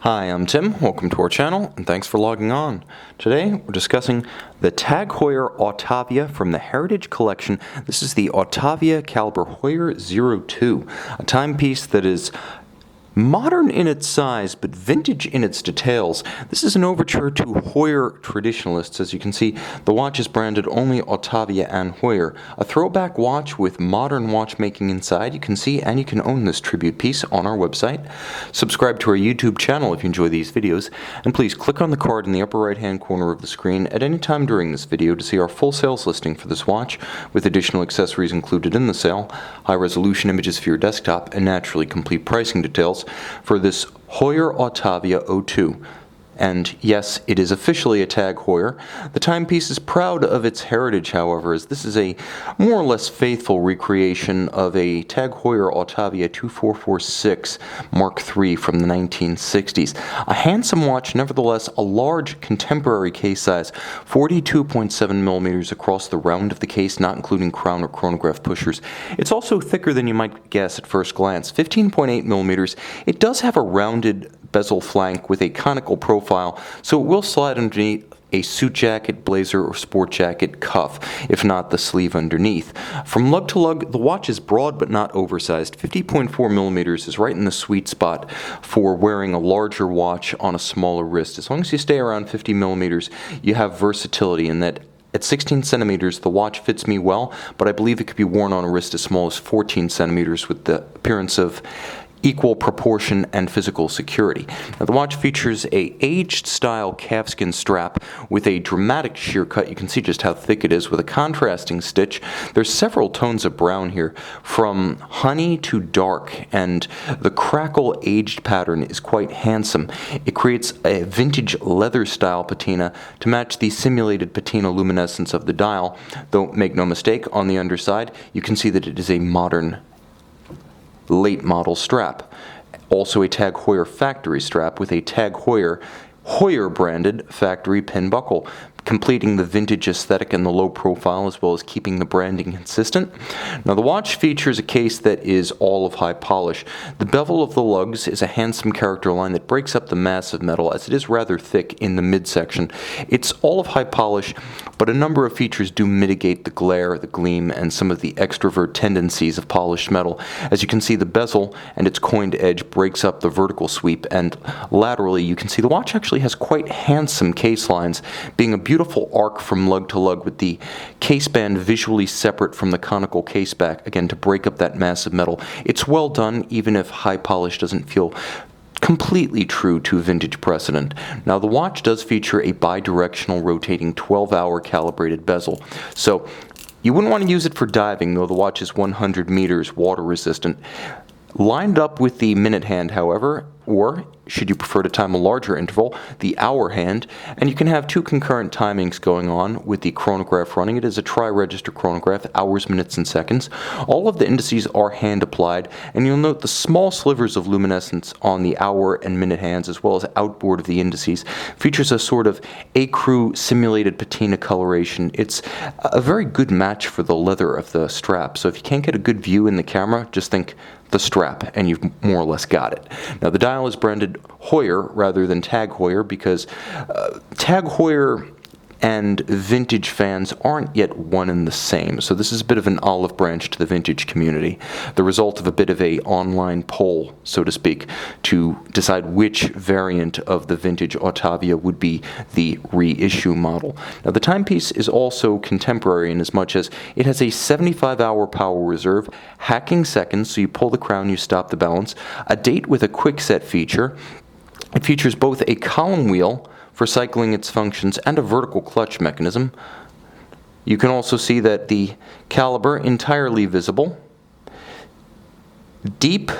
Hi, I'm Tim. Welcome to our channel, and thanks for logging on. Today, we're discussing the tagheuer Autavia from the Heritage Collection. This is the Autavia Calibre Heuer 02, a timepiece that is modern in its size, but vintage in its details. This is an overture to Heuer traditionalists. As you can see, the watch is branded only Autavia and Heuer. A throwback watch with modern watchmaking inside. You can see and you can own this tribute piece on our website. Subscribe to our YouTube channel if you enjoy these videos, and please click on the card in the upper right hand corner of the screen at any time during this video to see our full sales listing for this watch, with additional accessories included in the sale, high resolution images for your desktop, and naturally complete pricing details for this Heuer Autavia 02. And yes, it is officially a tagheuer. The timepiece is proud of its heritage, however, as this is a more or less faithful recreation of a tagheuer Autavia 2446 Mark III from the 1960s. A handsome watch, nevertheless, a large contemporary case size, 42.7 millimeters across the round of the case, not including crown or chronograph pushers. It's also thicker than you might guess at first glance, 15.8 millimeters. It does have a rounded bezel flank with a conical profile, so it will slide underneath a suit jacket, blazer, or sport jacket cuff, if not the sleeve underneath. From lug to lug, the watch is broad but not oversized. 50.4 millimeters is right in the sweet spot for wearing a larger watch on a smaller wrist. As long as you stay around 50 millimeters, you have versatility in that at 16 centimeters, the watch fits me well, but I believe it could be worn on a wrist as small as 14 centimeters with the appearance of equal proportion and physical security. Now, the watch features a aged style calfskin strap with a dramatic sheer cut. You can see just how thick it is with a contrasting stitch. There's several tones of brown here, from honey to dark, and the crackle aged pattern is quite handsome. It creates a vintage leather style patina to match the simulated patina luminescence of the dial, though make no mistake, on the underside you can see that it is a modern late model strap. Also a tagheuer factory strap with a tagheuer Heuer branded factory pin buckle, completing the vintage aesthetic and the low profile, as well as keeping the branding consistent. Now, the watch features a case that is all of high polish. The bevel of the lugs is a handsome character line that breaks up the massive metal, as it is rather thick in the midsection. It's all of high polish, but a number of features do mitigate the glare, the gleam, and some of the extrovert tendencies of polished metal. As you can see, the bezel and its coined edge breaks up the vertical sweep, and laterally you can see the watch actually has quite handsome case lines, being a beautiful arc from lug to lug with the case band visually separate from the conical case back, again to break up that massive metal. It's well done, even if high polish doesn't feel completely true to vintage precedent. Now, the watch does feature a bi-directional rotating 12-hour calibrated bezel, so you wouldn't want to use it for diving, though the watch is 100 meters water resistant. Lined up with the minute hand, however, or should you prefer to time a larger interval, the hour hand, and you can have two concurrent timings going on with the chronograph running. It is a tri-register chronograph, hours, minutes, and seconds. All of the indices are hand applied, and you'll note the small slivers of luminescence on the hour and minute hands, as well as outboard of the indices. Features a sort of ecru simulated patina coloration. It's a very good match for the leather of the strap, so if you can't get a good view in the camera, just think the strap, and you've more or less got it. Now, the dial is branded Heuer rather than tagheuer because tagheuer and vintage fans aren't yet one and the same, so this is a bit of an olive branch to the vintage community, the result of a bit of a online poll, so to speak, to decide which variant of the vintage Autavia would be the reissue model. Now, the timepiece is also contemporary in as much as it has a 75-hour power reserve, hacking seconds, so you pull the crown, you stop the balance, a date with a quick set feature. It features both a column wheel for cycling its functions and a vertical clutch mechanism. You can also see that the caliber entirely visible, deep,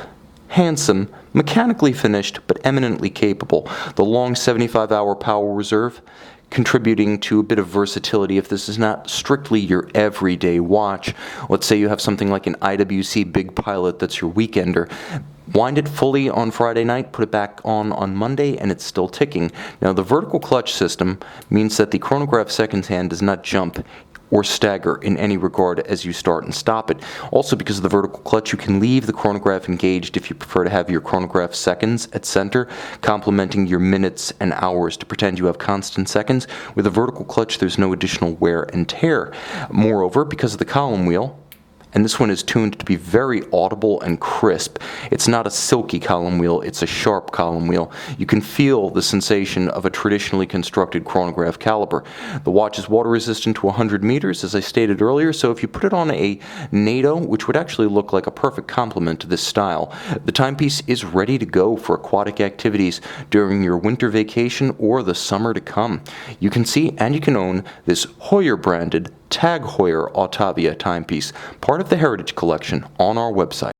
handsome, mechanically finished, but eminently capable. The long 75-hour power reserve contributing to a bit of versatility if this is not strictly your everyday watch. Let's say you have something like an IWC Big Pilot that's your weekender. Wind it fully on Friday night, put it back on Monday, and it's still ticking. Now, the vertical clutch system means that the chronograph seconds hand does not jump. or stagger in any regard as you start and stop it. Also, because of the vertical clutch, you can leave the chronograph engaged if you prefer to have your chronograph seconds at center, complementing your minutes and hours to pretend you have constant seconds. With a vertical clutch, there's no additional wear and tear. Moreover, because of the column wheel, and this one is tuned to be very audible and crisp. It's not a silky column wheel, it's a sharp column wheel. You can feel the sensation of a traditionally constructed chronograph caliber. The watch is water resistant to 100 meters, as I stated earlier, so if you put it on a NATO, which would actually look like a perfect complement to this style, the timepiece is ready to go for aquatic activities during your winter vacation or the summer to come. You can see and you can own this Heuer branded tagheuer Autavia timepiece, part of the Heritage Collection, on our website.